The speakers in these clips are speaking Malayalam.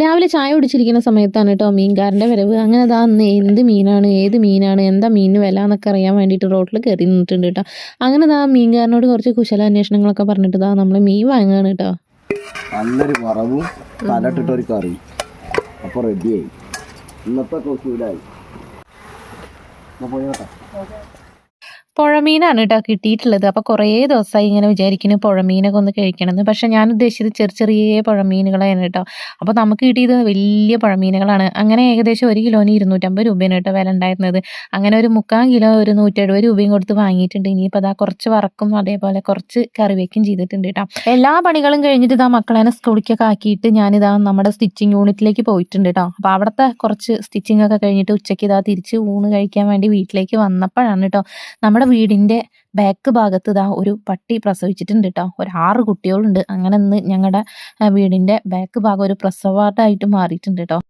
രാവിലെ ചായ കുടിച്ചിരിക്കുന്ന സമയത്താണ് കേട്ടോ മീൻകാരൻ്റെ വരവ്. അങ്ങനെ അതാ അന്ന് എന്ത് മീനാണ് ഏത് മീനാണ് എന്താ മീനിന് വില എന്നൊക്കെ അറിയാൻ വേണ്ടിയിട്ട് റോട്ടിൽ കയറി നിന്നിട്ടുണ്ട് കേട്ടോ. അങ്ങനെ അതാ മീൻകാരനോട് കുറച്ച് കുശലാന്വേഷണങ്ങളൊക്കെ പറഞ്ഞിട്ട് ഇതാ നമ്മൾ മീൻ വാങ്ങുകയാണ് കേട്ടോ. നല്ലൊരു വറവും തലട്ടിട്ടൊരു കറി അപ്പോൾ റെഡിയായി. ഇന്നത്തെ കൊസൂലായി പോയോട്ടെ. പുഴമീനാണ് കേട്ടോ കിട്ടിയിട്ടുള്ളത്. അപ്പോൾ കുറേ ദിവസമായി ഇങ്ങനെ വിചാരിക്കുന്നു പുഴമീനൊക്കെ ഒന്ന് കഴിക്കണമെന്ന്. പക്ഷേ ഞാൻ ഉദ്ദേശിച്ചത് ചെറിയ ചെറിയ പുഴമീനുകളാണ് കേട്ടോ. അപ്പോൾ നമുക്ക് കിട്ടിയത് വലിയ പുഴമീനുകളാണ്. അങ്ങനെ ഏകദേശം 1 കിലോന് 250 രൂപയാണ് കേട്ടോ വില ഉണ്ടായിരുന്നത്. അങ്ങനെ ഒരു 3/4 കിലോ ഒരു 170 രൂപയും കൊടുത്ത് വാങ്ങിയിട്ടുണ്ട്. ഇനിയിപ്പോൾ അതാ കുറച്ച് വറക്കും അതേപോലെ കുറച്ച് കറി വയ്ക്കും ചെയ്തിട്ടുണ്ട് കേട്ടോ. എല്ലാ പണികളും കഴിഞ്ഞിട്ട് ഇതാ മക്കളെ സ്കൂളിലേക്കൊക്കെ ആക്കിയിട്ട് ഞാനിതാ നമ്മുടെ സ്റ്റിച്ചിങ് യൂണിറ്റിലേക്ക് പോയിട്ടുണ്ട് കേട്ടോ. അപ്പോൾ അവിടുത്തെ കുറച്ച് സ്റ്റിച്ചിങ് ഒക്കെ കഴിഞ്ഞിട്ട് ഉച്ചയ്ക്ക് ഇതാ തിരിച്ച് ഊണ് കഴിക്കാൻ വേണ്ടി വീട്ടിലേക്ക് വന്നപ്പോഴാണ് കേട്ടോ നമ്മുടെ വീടിൻ്റെ ബാക്ക് ഭാഗത്ത് ഇതാ ഒരു പട്ടി പ്രസവിച്ചിട്ടുണ്ട് കേട്ടോ. ഒരു 6 കുട്ടികളുണ്ട്. അങ്ങനെ ഇന്ന് ഞങ്ങളുടെ വീടിൻ്റെ ബാക്ക് ഭാഗം ഒരു പ്രസവ വാർഡായിട്ട് മാറിയിട്ടുണ്ട് കേട്ടോ.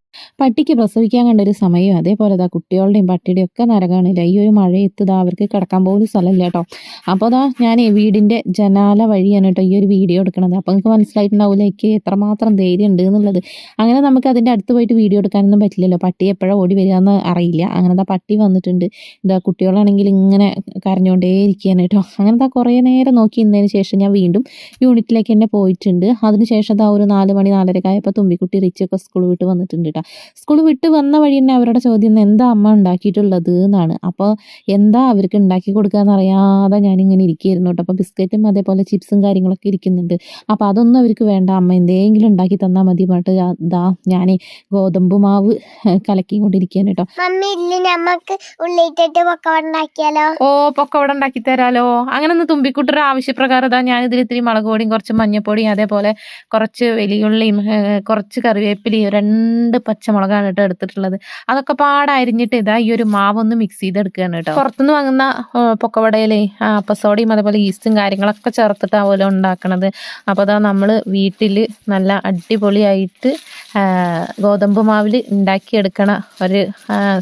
പട്ടിക്ക് പ്രസവിക്കാൻ കണ്ടൊരു സമയം അതേപോലെ ഇതാ കുട്ടികളുടെയും പട്ടിയുടെയും ഒക്കെ നരകാണില്ല. ഈ ഒരു മഴയത്ത് ഇതാ അവർക്ക് കിടക്കാൻ പോലും സ്ഥലമില്ല കേട്ടോ. അപ്പോൾ അതാ ഞാൻ വീടിൻ്റെ ജനാല വഴിയാണ് കേട്ടോ ഈ ഒരു വീഡിയോ എടുക്കണത്. അപ്പോൾ നിങ്ങൾക്ക് മനസ്സിലായിട്ടുണ്ടാവില്ല എനിക്ക് എത്രമാത്രം ധൈര്യം ഉണ്ട് എന്നുള്ളത്. അങ്ങനെ നമുക്ക് അതിൻ്റെ അടുത്ത് പോയിട്ട് വീഡിയോ എടുക്കാനൊന്നും പറ്റില്ലല്ലോ, പട്ടി എപ്പോഴാണ് ഓടി വരിക എന്ന് അറിയില്ല. അങ്ങനെ ഇതാ പട്ടി വന്നിട്ടുണ്ട്. ഇതാ കുട്ടികളാണെങ്കിൽ ഇങ്ങനെ കരഞ്ഞുകൊണ്ടേ ഇരിക്കുകയാണ് കേട്ടോ. അങ്ങനെ ഇതാ കുറേ നേരം നോക്കി ഇന്നതിന് ശേഷം ഞാൻ വീണ്ടും യൂണിറ്റിലേക്ക് തന്നെ പോയിട്ടുണ്ട്. അതിനുശേഷം ഇതാ ഒരു 4 മണി 4:30 ആയപ്പോൾ തുമ്പിക്കുട്ടി റിച്ചൊക്കെ സ്കൂൾ വിട്ട് വന്നിട്ടുണ്ട് കേട്ടോ. സ്കൂൾ വിട്ട് വന്ന വഴി തന്നെ അവരുടെ ചോദ്യം എന്താ അമ്മ ഉണ്ടാക്കിയിട്ടുള്ളത് എന്നാണ്. അപ്പോൾ എന്താ അവർക്ക് ഉണ്ടാക്കി കൊടുക്കാന്ന് അറിയാതെ ഞാനിങ്ങനെ ഇരിക്കുകയായിരുന്നു കേട്ടോ. അപ്പോൾ ബിസ്ക്കറ്റും അതേപോലെ ചിപ്സും കാര്യങ്ങളൊക്കെ ഇരിക്കുന്നുണ്ട്. അപ്പോൾ അതൊന്നും അവർക്ക് വേണ്ട, അമ്മ എന്തെങ്കിലും ഉണ്ടാക്കി തന്നാൽ മതി പറഞ്ഞിട്ട് ഇതാ ഞാൻ ഗോതമ്പ് മാവ് കലക്കിക്കൊണ്ടിരിക്കുകയാണ് കേട്ടോ. ഓ പൊക്കവട ഉണ്ടാക്കി തരാലോ. അങ്ങനെ ഒന്ന് തുമ്പിക്കുട്ടൊരു ആവശ്യപ്രകാരം ഇതാ ഞാനിതിൽ ഇത്തിരി മുളക് പൊടിയും കുറച്ച് മഞ്ഞപ്പൊടിയും അതേപോലെ കുറച്ച് വലിയുള്ളിയും കുറച്ച് കറിവേപ്പിലയും 2 പച്ചമുളകാണ് കേട്ടോ എടുത്തിട്ടുള്ളത്. അതൊക്കെ പാടരിഞ്ഞിട്ട് ഇതാ ഈ ഒരു മാവൊന്ന് മിക്സ് ചെയ്തെടുക്കുകയാണ് കേട്ടോ. പുറത്തുനിന്ന് വാങ്ങുന്ന പൊക്കവടയിലെ അപ്പസോഡയും അതേപോലെ ഈസ്റ്റും കാര്യങ്ങളൊക്കെ ചേർത്തിട്ടാവുമല്ലോ ഉണ്ടാക്കണത്. അപ്പോൾ അതാ നമ്മൾ വീട്ടിൽ നല്ല അടിപൊളിയായിട്ട് ഗോതമ്പ് മാവിൽ ഉണ്ടാക്കിയെടുക്കണ ഒരു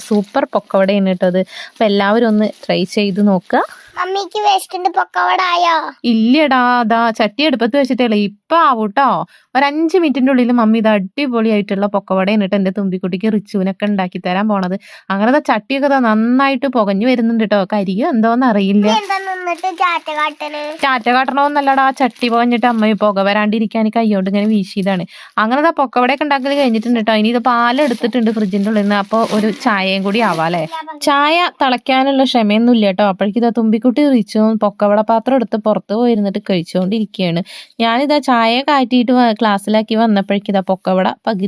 സൂപ്പർ പൊക്കവടയാണ് കേട്ടോ അത്. അപ്പോൾ എല്ലാവരും ഒന്ന് ട്രൈ ചെയ്ത് നോക്കുക. മമ്മിക്ക് വേസ്റ്റ് പൊക്കവടായോ? ഇല്ലടാ, അതാ ചട്ടി അടുപ്പത്ത് വെച്ചിട്ടേ ഇപ്പൊ ആവൂട്ടോ. ഒരു 5 മിനിറ്റിന്റെ ഉള്ളിൽ മമ്മി ഇത് അടിപൊളിയായിട്ടുള്ള പൊക്കവടയാണ് കേട്ടോ എൻ്റെ തുമ്പിക്കുട്ടിക്ക് റിച്ചുവിനൊക്കെ ഉണ്ടാക്കി തരാൻ പോണത്. അങ്ങനെ ചട്ടിയൊക്കെ നന്നായിട്ട് പുകഞ്ഞു വരുന്നുണ്ട് കേട്ടോ. കരിയോ എന്തോന്ന് അറിയില്ല. ചാറ്റ കാട്ടണമെന്നല്ലടാ, ചട്ടി പുകഞ്ഞിട്ട് അമ്മ പുക വരാണ്ടിരിക്കാൻ കൈയോണ്ട് ഇങ്ങനെ വീശിയതാണ്. അങ്ങനെ പൊക്കവടയൊക്കെ ഉണ്ടാക്കൽ കഴിഞ്ഞിട്ടുണ്ട് കേട്ടോ. ഇനി ഇത് പാലെടുത്തിട്ടുണ്ട് ഫ്രിഡ്ജിന്റെ ഉള്ളിൽ നിന്ന്. അപ്പോൾ ഒരു ചായയും കൂടി ആവാല്ലേ. ചായ തിളയ്ക്കാനുള്ള ക്ഷമയൊന്നും ഇല്ല കേട്ടോ. അപ്പോഴേക്കും ഇതാ തുമ്പിക്കുട്ടി റിച്ചും പൊക്കവട പാത്രം എടുത്ത് പുറത്ത് പോയിരുന്നിട്ട് കഴിച്ചുകൊണ്ടിരിക്കുകയാണ്. ഞാനിതാ ചായ കാറ്റിയിട്ട് ക്ലാസ്സിലാക്കി വന്നപ്പോഴേക്കും ഇതാ പൊക്കവട പകുതി